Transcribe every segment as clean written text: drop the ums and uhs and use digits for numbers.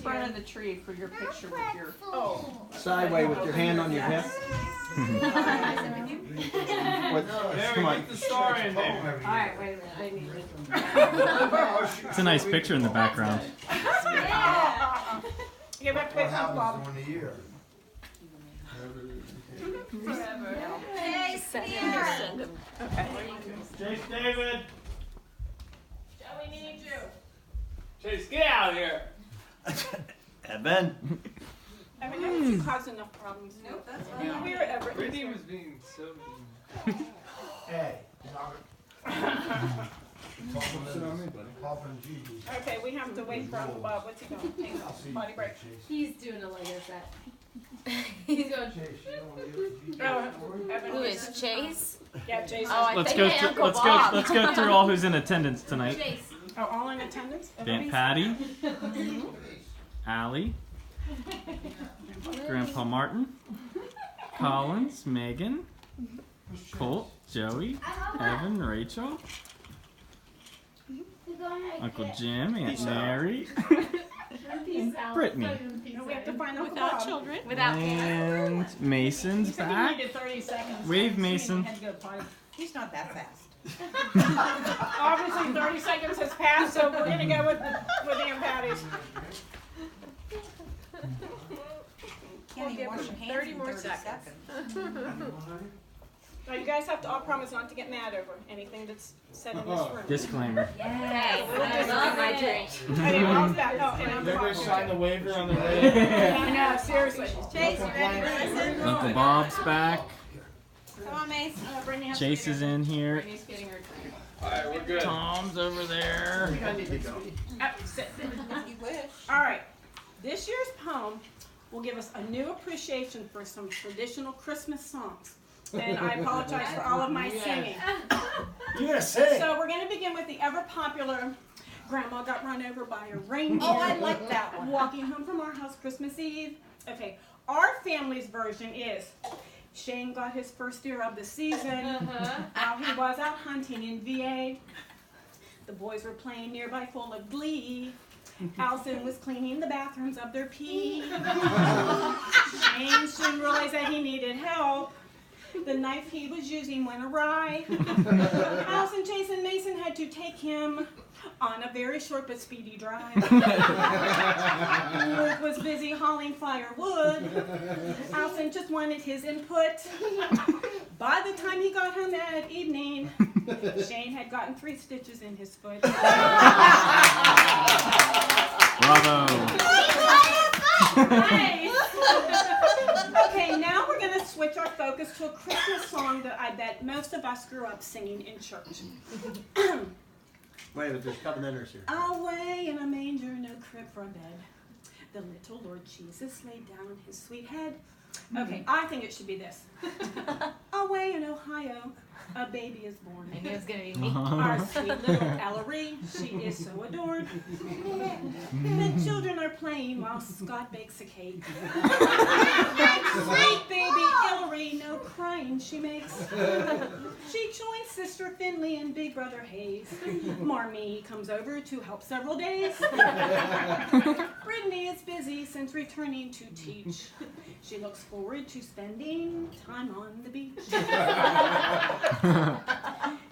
front of the tree for your picture with your. Oh. Sideways with your hand on your hip. Come on. Get the star in there. All right, wait a minute. I need it. It's a nice picture in the background. Yeah. You have to wait for Bob. During the year. Hey, send him. Okay. Chase David. Joey, need you. Chase, get out of here. Evan. I mean, haven't you caused enough problems? Nope, that's fine. We're Everett. Brittany was being so mean. Hey. Okay, we have to wait for Bob. What's he doing? Hang on. Body break. He's doing a Lego set. He's going. Who is Chase? Yeah, Jason. Oh, I Let's think go. my Uncle Bob. Let's go through all who's in attendance tonight. Chase. Oh, all in attendance? Aunt Patty, Allie, Grandpa Martin, Collins, Megan, Colt, Joey, Evan, Rachel, Uncle Jim, Aunt Mary, Brittany, No, we have to find Uncle Without Bob. children. Without and Mason's You said you back. needed 30 seconds. Wave, So Mason. you had to go potty. He's not that fast. Obviously, 30 seconds has passed, so we're gonna go with Aunt Patty's. Can't even wash your hands 30 in more 30 seconds. Now, you guys have to all promise not to get mad over anything that's said in this room. Disclaimer. Okay, I love my drink. I didn't know that. Oh, and I'm Everybody fine. sign the waiver on the way. I know, seriously. Chase, you ready to listen? Uncle Bob's back. Come on, Mace. Brittany has to Chase be is in here. Brittany's getting her drink. Alright, we're good. Tom's over there. Sit. You wish. All right. This year's poem will give us a new appreciation for some traditional Christmas songs. And I apologize for all of my singing. You're gonna sing. So we're going to begin with the ever popular Grandma Got Run Over by a Reindeer. Oh, I like that one. Walking home from our house Christmas Eve. Okay, our family's version is Shane got his first deer of the season while he was out hunting in VA. The boys were playing nearby full of glee. Allison was cleaning the bathrooms of their pee. Shane soon realized that he needed help. The knife he was using went awry. Allison, Chase, and Mason had to take him on a very short but speedy drive. Luke was busy hauling firewood. Allison just wanted his input. By the time he got home that evening, Shane had gotten 3 stitches in his foot. Bravo. Nice. Okay, now we're going to switch our focus to a Christmas song that I bet most of us grew up singing in church. Wait, but there's covenanters here. Away in a manger, no crib for a bed. The little Lord Jesus laid down his sweet head. Okay, I think it should be this. Away in Ohio, a baby is born. I knew it was going to be me. Our sweet little Ellery, she is so adored. The children are playing while Scott bakes a cake. Sweet baby Ellery, no crying she makes. She joins Sister Finley and Big Brother Hayes. Marmee comes over to help several days. Brittany is busy since returning to teach. She looks forward to spending time on the beach.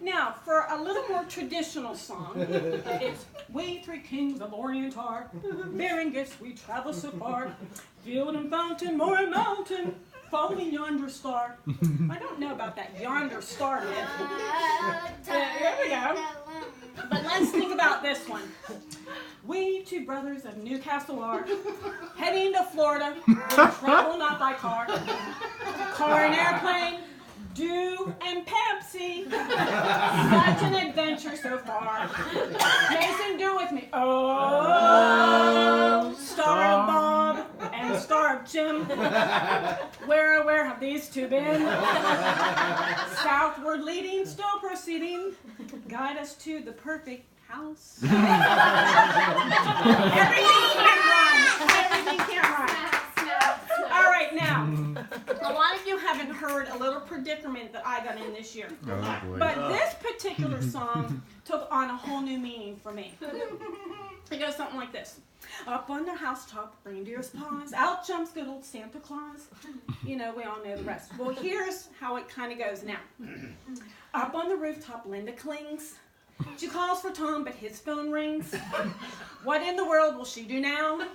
Now, for a little more traditional song, it's We Three Kings of Orient are, bearing gifts we travel so far, field and fountain, moor and mountain, following yonder star. I don't know about that yonder star myth. There we go. But let's think about this one. We 2 brothers of Newcastle are heading to Florida. We'll travel not by car. Car and airplane, Dew and Pepsi. Such an adventure so far. Mason, do with me. Oh, star of Bob and star of Jim. Where have these 2 been? Southward leading, still proceeding. Guide us to the perfect house. Everything can't rhyme. Everything can't rhyme. All right, now, a lot of you haven't heard a little predicament that I got in this year. Oh boy. But this particular song took on a whole new meaning for me. It goes something like this. Up on the housetop, reindeer's paws, out jumps good old Santa Claus. You know, we all know the rest. Well, here's how it kind of goes now. Up on the rooftop, Linda clings. She calls for Tom, but his phone rings. What in the world will she do now?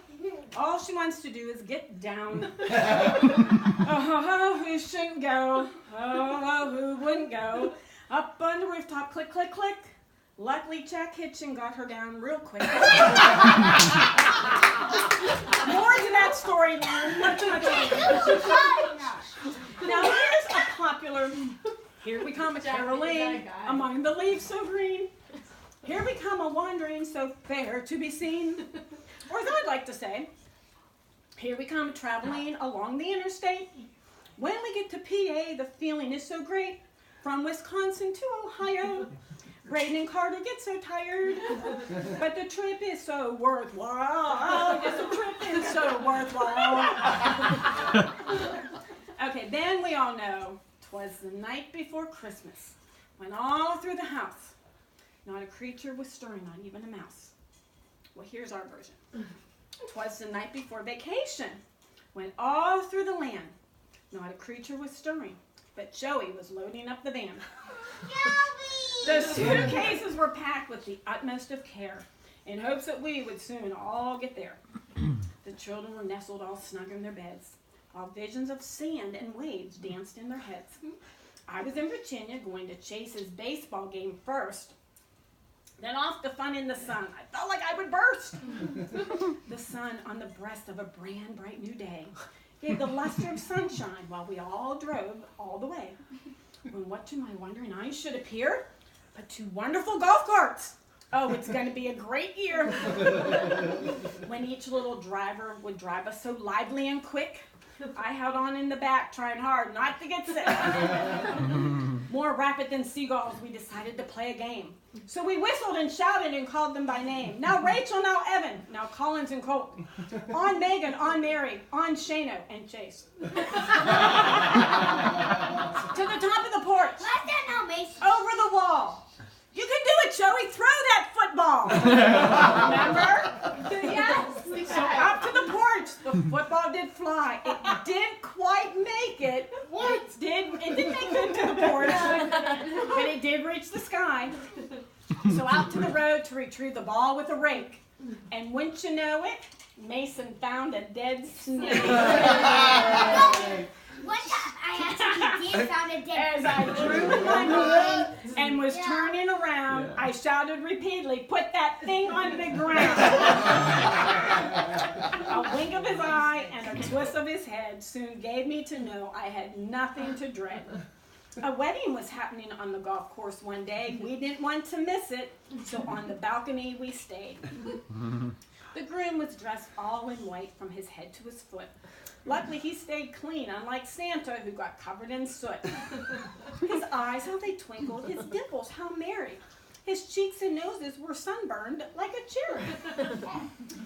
All she wants to do is get down. Oh, who shouldn't go? Oh, who wouldn't go? Up on the rooftop, click, click, click. Luckily, Jack Hitchin got her down real quick. More to that story, man. Much later. Now, here's a popular. Here we come a caroling among the leaves so green. Here we come a wandering so fair to be seen. Or as I'd like to say, here we come traveling along the interstate. When we get to PA, the feeling is so great. From Wisconsin to Ohio, Braden and Carter get so tired. But the trip is so worthwhile. Yes, the trip is so worthwhile. Okay, then we all know 'twas the night before Christmas, when all through the house, not a creature was stirring, not even a mouse. Well, here's our version. 'Twas the night before vacation, when all through the land, not a creature was stirring, but Joey was loading up the van. The suitcases were packed with the utmost of care, in hopes that we would soon all get there. The children were nestled all snug in their beds, while visions of sand and waves danced in their heads. I was in Virginia going to Chase's baseball game first. Then off to fun in the sun. I felt like I would burst. The sun on the breast of a brand bright new day gave the luster of sunshine while we all drove all the way. When what to my wondering eyes should appear but two wonderful golf carts. Oh, it's going to be a great year. When each little driver would drive us so lively and quick, I held on in the back, trying hard not to get sick. More rapid than seagulls, we decided to play a game. So we whistled and shouted and called them by name. Now Rachel, now Evan, now Collins and Colt. On Megan, on Mary, on Shano and Chase. To the top of the porch. Over the wall. You can do it, Joey. Throw that football. Remember? Yes. So up to the porch, the football did fly. It didn't quite make it. What? It didn't make it to the porch, but it did reach the sky. So out to the road to retrieve the ball with a rake. And wouldn't you know it, Mason found a dead snake. One time I actually did found a dead. As I drew in my mind and was turning around, I shouted repeatedly, "Put that thing on the ground!" A wink of his eye and a twist of his head soon gave me to know I had nothing to dread. A wedding was happening on the golf course one day. We didn't want to miss it, so on the balcony we stayed. The groom was dressed all in white from his head to his foot. Luckily, he stayed clean, unlike Santa, who got covered in soot. His eyes, how they twinkled, his dimples, how merry. His cheeks and noses were sunburned like a cherry.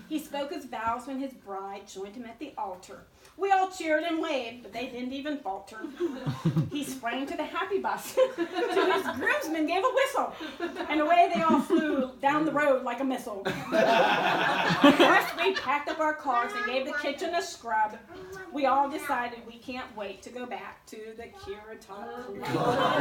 He spoke his vows when his bride joined him at the altar. We all cheered and waved, but they didn't even falter. He sprang to the happy bus, to his groomsmen gave a whistle, and away they all flew down the road like a missile. First, we packed up our cars and gave the kitchen a scrub. We all decided we can't wait to go back to the Kiratah Club.